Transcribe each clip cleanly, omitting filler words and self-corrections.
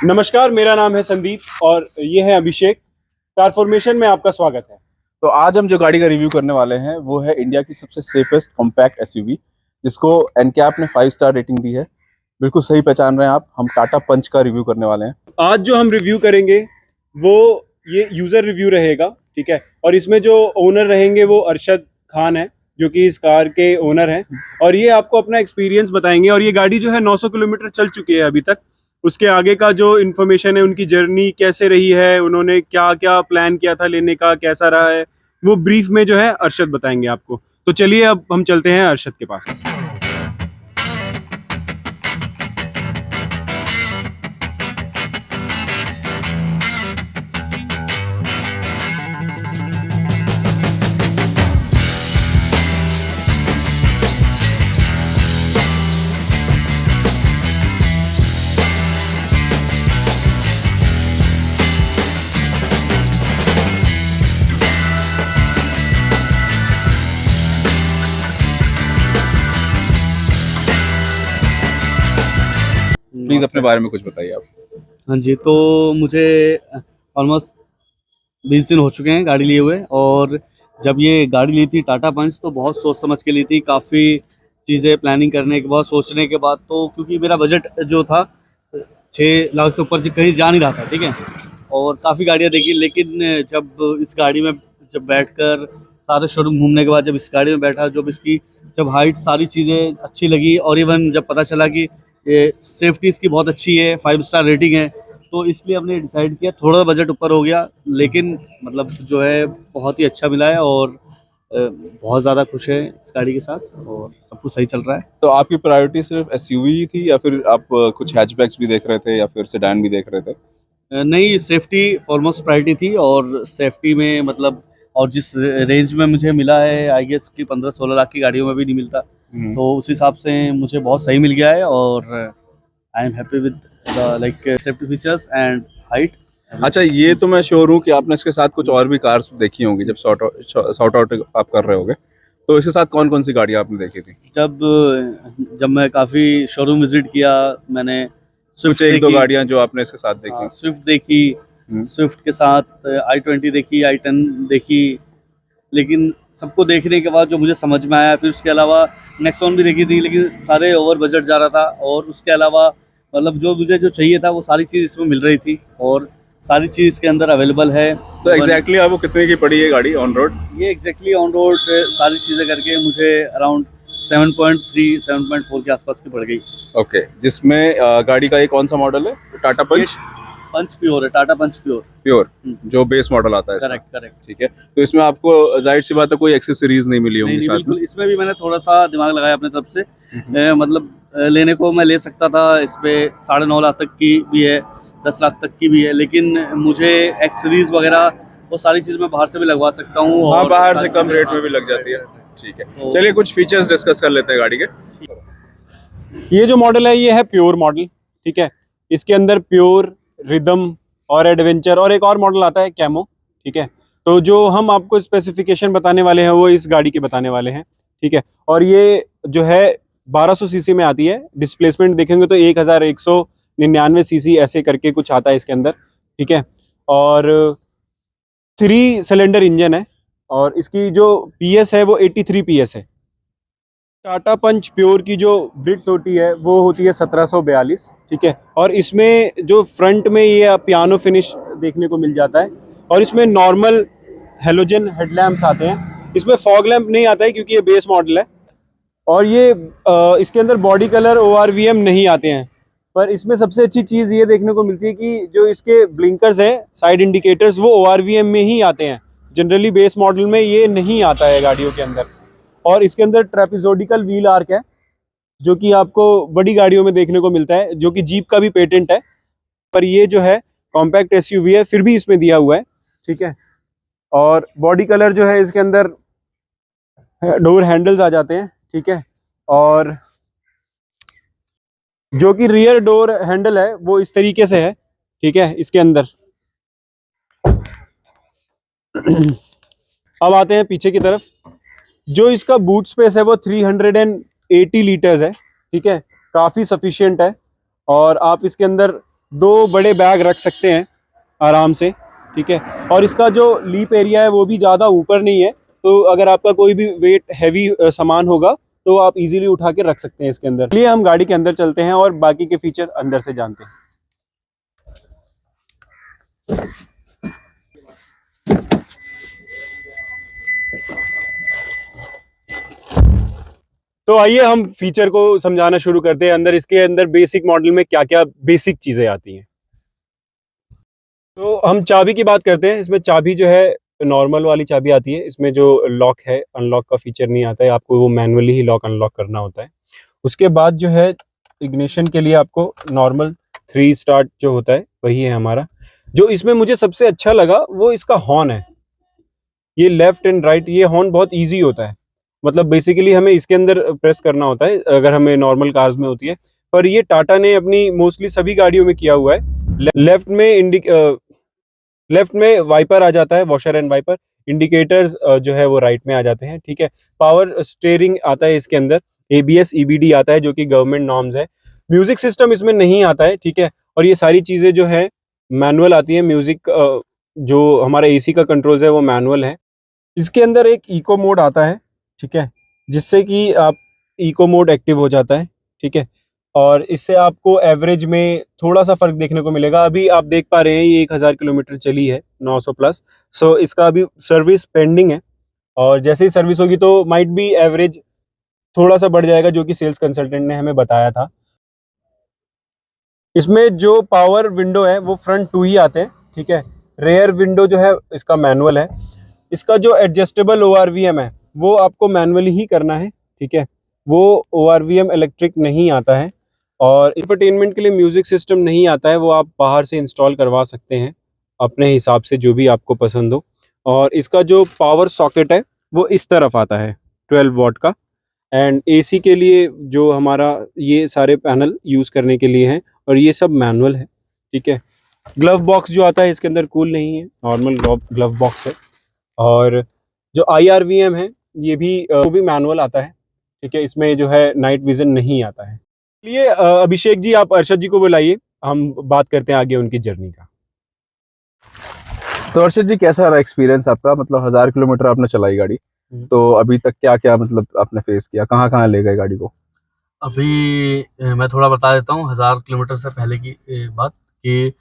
नमस्कार, मेरा नाम है संदीप और ये है अभिषेक। कारफॉर्मेशन में आपका स्वागत है। तो आज हम जो गाड़ी का रिव्यू करने वाले हैं वो है इंडिया की सबसे सेफेस्ट कॉम्पैक्ट एसयूवी, जिसको एनकैप ने 5 स्टार रेटिंग दी है। बिल्कुल सही पहचान रहे हैं आप, हम टाटा पंच का रिव्यू करने वाले हैं। आज जो हम रिव्यू करेंगे वो ये यूज़र रिव्यू रहेगा, ठीक है। और इसमें जो ओनर रहेंगे वो अरशद खान है, जो कि इस कार के ओनर हैं, और ये आपको अपना एक्सपीरियंस बताएंगे। और ये गाड़ी जो है 900 किलोमीटर चल चुकी है अभी तक। उसके आगे का जो इन्फॉर्मेशन है, उनकी जर्नी कैसे रही है, उन्होंने क्या क्या प्लान किया था लेने का, कैसा रहा है, वो ब्रीफ में जो है अरशद बताएंगे आपको। तो चलिए अब हम चलते हैं अरशद के पास। प्लीज़ अपने बारे में कुछ बताइए आप। हाँ जी, तो मुझे ऑलमोस्ट 20 दिन हो चुके हैं गाड़ी लिए हुए। और जब ये गाड़ी ली थी टाटा पंच तो बहुत सोच समझ के ली थी, काफ़ी चीज़ें प्लानिंग करने के बाद, सोचने के बाद। तो क्योंकि मेरा बजट जो था 6 लाख से ऊपर कहीं जा नहीं रहा था, ठीक है। और काफ़ी गाड़ियाँ देखी, लेकिन जब इस गाड़ी में जब बैठकर सारे शोरूम घूमने के बाद जब इस गाड़ी में बैठा, जब हाइट सारी चीज़ें अच्छी लगी, और इवन जब पता चला कि ये सेफ्टी इसकी बहुत अच्छी है, 5 स्टार रेटिंग है, तो इसलिए हमने डिसाइड किया। थोड़ा बजट ऊपर हो गया, लेकिन मतलब जो है बहुत ही अच्छा मिला है, और बहुत ज़्यादा खुश है इस गाड़ी के साथ, और सब कुछ सही चल रहा है। तो आपकी प्रायोरिटी सिर्फ एसयूवी थी या फिर आप कुछ हैचबैक्स भी देख रहे थे या फिर सेडान भी देख रहे थे? नहीं, सेफ्टी फॉरमोस्ट प्रायोरिटी थी। और सेफ्टी में मतलब, और जिस रेंज में मुझे मिला है, आई गेस कि 15-16 लाख की गाड़ियों में भी नहीं मिलता, तो उस हिसाब से मुझे बहुत सही मिल गया है। और I am happy with like safety features and height. अच्छा, ये तो मैं श्योर हूँ कि आपने इसके साथ कुछ और भी कार्स देखी होंगी जब सॉर्ट आउट आप कर रहे होगे। तो इसके साथ कौन कौन सी गाड़ियाँ आपने देखी थी? जब मैं काफ़ी शोरूम विजिट किया, मैंने कुछ एक दो गाड़ियाँ जो आपने इसके साथ देखी? स्विफ्ट देखी, स्विफ्ट के साथ i20 देखी, i10 देखी। लेकिन सबको देखने के बाद जो मुझे समझ में आया, फिर उसके अलावा नेक्सॉन भी देखी थी, लेकिन सारे ओवर बजट जा रहा था। और उसके अलावा मतलब जो मुझे जो चाहिए था वो सारी चीज़ इसमें मिल रही थी, और सारी चीज़ इसके अंदर अवेलेबल है। तो एग्जैक्टली आपको कितने की पड़ी है गाड़ी ऑन रोड? ये एग्जैक्टली ऑन रोड सारी चीज़ें करके मुझे अराउंड 7.3 7.4 के आसपास की पड़ गई। ओके, जिसमें गाड़ी का ये कौन सा मॉडल है? टाटा पंच? पंच प्योर है, टाटा पंच प्योर जो बेस मॉडल आता है। करेक्ट। ठीक है, तो इसमें आपको जाहिर सी बात है कोई एक्सेसरीज नहीं मिली होंगी साथ में? इसमें भी मैंने थोड़ा सा दिमाग लगाया अपने तरफ से। मतलब लेने को मैं ले सकता था, इस पे 9.5 लाख तक की भी है, 10 लाख तक की भी है, लेकिन मुझे एक्सेसरीज वगैरह वो सारी चीज़ मैं बाहर से भी लगवा सकता हूँ। हाँ, बाहर से कम रेट में भी लग जाती है। ठीक है, चलिए कुछ फीचर्स डिस्कस कर लेते हैं गाड़ी के। ये जो मॉडल है ये है प्योर मॉडल, ठीक है। इसके अंदर प्योर, रिदम और एडवेंचर और एक और मॉडल आता है कैमो, ठीक है। तो जो हम आपको स्पेसिफिकेशन बताने वाले हैं वो इस गाड़ी के बताने वाले हैं, ठीक है। और ये जो है 1200 सीसी में आती है। डिस्प्लेसमेंट देखेंगे तो 1199 सीसी ऐसे करके कुछ आता है इसके अंदर, ठीक है। और 3 सिलेंडर इंजन है, और इसकी जो पीएस है वो 83 पीएस है। टाटा पंच प्योर की जो ब्रिथ होती है वो होती है 1742, ठीक है। और इसमें जो फ्रंट में ये पियानो फिनिश देखने को मिल जाता है, और इसमें नॉर्मल हेलोजन हेडलैम्प्स आते हैं। इसमें फॉग लैंप नहीं आता है क्योंकि ये बेस मॉडल है। और ये इसके अंदर बॉडी कलर ORVM नहीं आते हैं। पर इसमें सबसे अच्छी चीज़ ये देखने को मिलती है कि जो इसके ब्लिंकर्स हैं, साइड इंडिकेटर्स, वो ORVM में ही आते हैं। जनरली बेस मॉडल में ये नहीं आता है गाड़ियों के अंदर। और इसके अंदर ट्रेपेजोइडल व्हील आर्क है, जो कि आपको बड़ी गाड़ियों में देखने को मिलता है, जो कि जीप का भी पेटेंट है। पर ये जो है कॉम्पैक्ट एसयूवी है, फिर भी इसमें दिया हुआ है, ठीक है। और बॉडी कलर जो है इसके अंदर डोर हैंडल्स आ जाते हैं, ठीक है। और जो कि रियर डोर हैंडल है वो इस तरीके से है, ठीक है, इसके अंदर। अब आते हैं पीछे की तरफ। जो इसका बूट स्पेस है वो 380 लीटर्स है, ठीक है, काफ़ी सफिशिएंट है। और आप इसके अंदर 2 बड़े बैग रख सकते हैं आराम से, ठीक है। और इसका जो लीप एरिया है वो भी ज़्यादा ऊपर नहीं है, तो अगर आपका कोई भी वेट हैवी सामान होगा तो आप इजीली उठा के रख सकते हैं इसके अंदर। चलिए हम गाड़ी के अंदर चलते हैं और बाकी के फीचर अंदर से जानते हैं। तो आइए हम फीचर को समझाना शुरू करते हैं। अंदर इसके अंदर बेसिक मॉडल में क्या क्या बेसिक चीज़ें आती हैं। तो हम चाबी की बात करते हैं। इसमें चाबी जो है नॉर्मल वाली चाबी आती है, इसमें जो लॉक है अनलॉक का फीचर नहीं आता है, आपको वो मैनुअली ही लॉक अनलॉक करना होता है। उसके बाद जो है इग्निशन के लिए आपको नॉर्मल 3 स्टार्ट जो होता है वही है हमारा। जो इसमें मुझे सबसे अच्छा लगा वो इसका हॉर्न है। ये लेफ्ट एंड राइट ये हॉर्न बहुत ईजी होता है, मतलब बेसिकली हमें इसके अंदर प्रेस करना होता है अगर हमें नॉर्मल कार्स में होती है, पर ये टाटा ने अपनी मोस्टली सभी गाड़ियों में किया हुआ है। लेफ्ट में वाइपर आ जाता है, वॉशर एंड वाइपर। इंडिकेटर्स जो है वो राइट में आ जाते हैं, ठीक है। पावर स्टीयरिंग आता है इसके अंदर, ABS EBD आता है जो कि गवर्नमेंट नॉर्म्स है। म्यूजिक सिस्टम इसमें नहीं आता है, ठीक है। और ये सारी चीज़ें जो है मैनुअल आती है। म्यूजिक जो हमारा AC का कंट्रोल्स है वो मैनुअल है। इसके अंदर एक इको मोड आता है, ठीक है, जिससे कि आप इको मोड एक्टिव हो जाता है, ठीक है। और इससे आपको एवरेज में थोड़ा सा फ़र्क देखने को मिलेगा। अभी आप देख पा रहे हैं ये 1000 किलोमीटर चली है, 900 प्लस। सो इसका अभी सर्विस पेंडिंग है और जैसे ही सर्विस होगी तो माइट भी एवरेज थोड़ा सा बढ़ जाएगा, जो कि सेल्स कंसल्टेंट ने हमें बताया था। इसमें जो पावर विंडो है वो फ्रंट 2 ही आते हैं, ठीक है। रेयर विंडो जो है इसका मैनुअल है। इसका जो एडजस्टेबल ORVM है वो आपको मैनुअली ही करना है, ठीक है। वो ORVM इलेक्ट्रिक नहीं आता है। और इंफरटेनमेंट के लिए म्यूज़िक सिस्टम नहीं आता है, वो आप बाहर से इंस्टॉल करवा सकते हैं अपने हिसाब से जो भी आपको पसंद हो। और इसका जो पावर सॉकेट है वो इस तरफ आता है 12 वॉट का। एंड AC के लिए जो हमारा ये सारे पैनल यूज़ करने के लिए हैं और ये सब मैनुअल है, ठीक है। ग्लव बॉक्स जो आता है इसके अंदर कूल नहीं है, नॉर्मल ग्लव बॉक्स है। और जो IRVM है ये भी वो भी मैनुअल आता है, ठीक है। इसमें जो है नाइट विजन नहीं आता है। चलिए अभिषेक जी आप अर्शद जी को बुलाइए, हम बात करते हैं आगे उनकी जर्नी का। तो अर्शद जी, कैसा रहा एक्सपीरियंस आपका? मतलब 1000 किलोमीटर आपने चलाई गाड़ी, तो अभी तक क्या क्या मतलब आपने फेस किया, कहाँ कहाँ ले गए गाड़ी को? अभी मैं थोड़ा बता देता हूँ 1000 किलोमीटर से पहले की बात। कि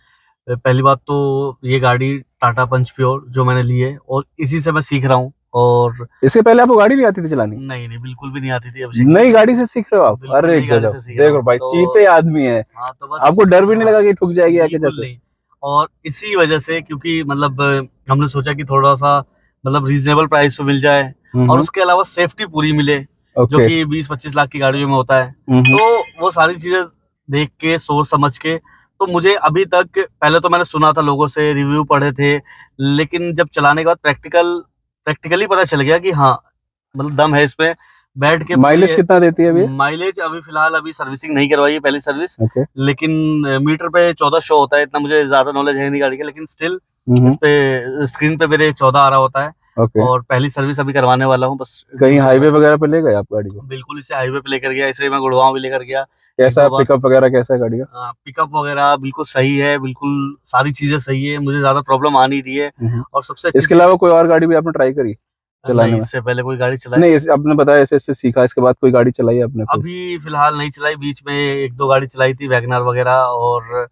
पहली बात तो ये गाड़ी टाटा पंच प्योर जो मैंने ली है और इसी से मैं सीख रहा हूँ। और इसके पहले आपको गाड़ी नहीं आती थी चलानी? नहीं नहीं, बिल्कुल भी नहीं आती थी। अभिषेक नई गाड़ी से सीख रहे हो आप? बिल्कुल अरे नई गाड़ी गजब, से सीख रहा देखो हूँ। भाई, तो चीते आदमी है। हाँ, तो बस आपको डर भी नहीं लगा कि ठुक जाएगी आके? बिल्कुल जैसे नहीं। और इसी वजह से क्योंकि मतलब हमने सोचा कि थोड़ा सा मतलब रीजनेबल प्राइस पे मिल जाए और उसके अलावा सेफ्टी पूरी मिले, जो कि 20-25 लाख की गाड़ियों में होता है। तो वो सारी चीजें देख के सोच समझ के, तो मुझे अभी तक, पहले तो मैंने सुना था लोगों से, रिव्यू पढ़े थे, लेकिन जब चलाने के बाद प्रैक्टिकली पता चल गया कि हाँ मतलब दम है इसमें। बैठ के माइलेज कितना देती है अभी? माइलेज अभी फिलहाल अभी सर्विसिंग नहीं करवाई है, पहली सर्विस। Okay. लेकिन मीटर पे 14 शो होता है, इतना मुझे ज्यादा नॉलेज है नहीं गाड़ी का, लेकिन स्टिल इस पे स्क्रीन पे मेरे 14 आ रहा होता है। Okay. और पहली सर्विस अभी करवाने वाला हूँ बस। कहीं हाईवे वगैरह पे ले गए आप गाड़ी को? बिल्कुल, इसे हाईवे पे लेकर गया, इसे मैं गुड़गांव भी लेकर गया। कैसा पिकअप वगैरह कैसा है गाड़ी का? पिकअप वगैरह बिल्कुल सही है, बिल्कुल सारी चीजें सही है, मुझे ज्यादा प्रॉब्लम आ नहीं रही है। और सबसे इसके अलावा कोई और गाड़ी भी आपने ट्राई करी चलाने में? इससे पहले कोई गाड़ी चलाई नहीं, आपने बताया ऐसे सीखा, इसके बाद कोई गाड़ी चलाई आपने? अभी फिलहाल नहीं चलाई। बीच में 1-2 गाड़ी चलाई थी, वैगनर वगैरह, और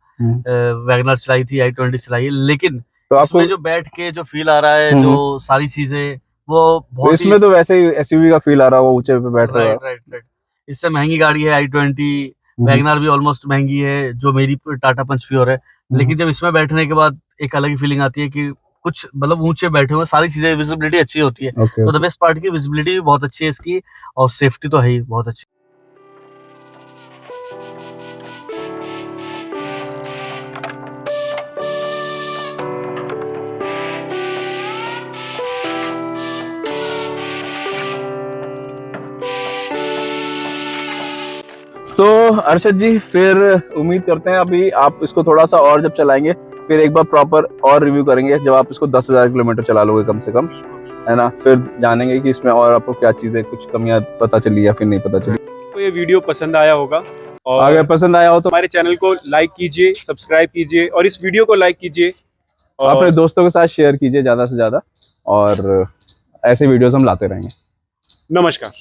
वैगनर चलाई थी, i20 चलाई है। लेकिन तो आपको जो बैठ के जो फील आ रहा है, जो सारी चीजें, वो बहुत इसमें तो वैसे ही SUV का फील आ रहा है, वो ऊंचे पे बैठ रहा है। राइट। इससे महंगी गाड़ी है i20, वैगनर भी ऑलमोस्ट महंगी है जो मेरी टाटा पंच प्योर है। लेकिन जब इसमें बैठने के बाद एक अलग ही फीलिंग आती है कि कुछ मतलब ऊंचे बैठे हुए, सारी चीजें, विजिबिलिटी अच्छी होती है। तो द बेस्ट पार्ट की विजिबिलिटी भी बहुत अच्छी है इसकी, और सेफ्टी तो है ही बहुत अच्छी। तो अर्शद जी, फिर उम्मीद करते हैं अभी आप इसको थोड़ा सा और जब चलाएंगे फिर एक बार प्रॉपर और रिव्यू करेंगे, जब आप इसको 10,000 किलोमीटर चला लोगे कम से कम, है ना। फिर जानेंगे कि इसमें और आपको क्या चीज़ें, कुछ कमियां पता चली या फिर नहीं पता चली। तो ये वीडियो पसंद आया होगा और अगर पसंद आया हो तो हमारे चैनल को लाइक कीजिए, सब्सक्राइब कीजिए और इस वीडियो को लाइक कीजिए अपने और दोस्तों के साथ शेयर कीजिए ज़्यादा से ज़्यादा, और ऐसे वीडियोस हम लाते रहेंगे। नमस्कार।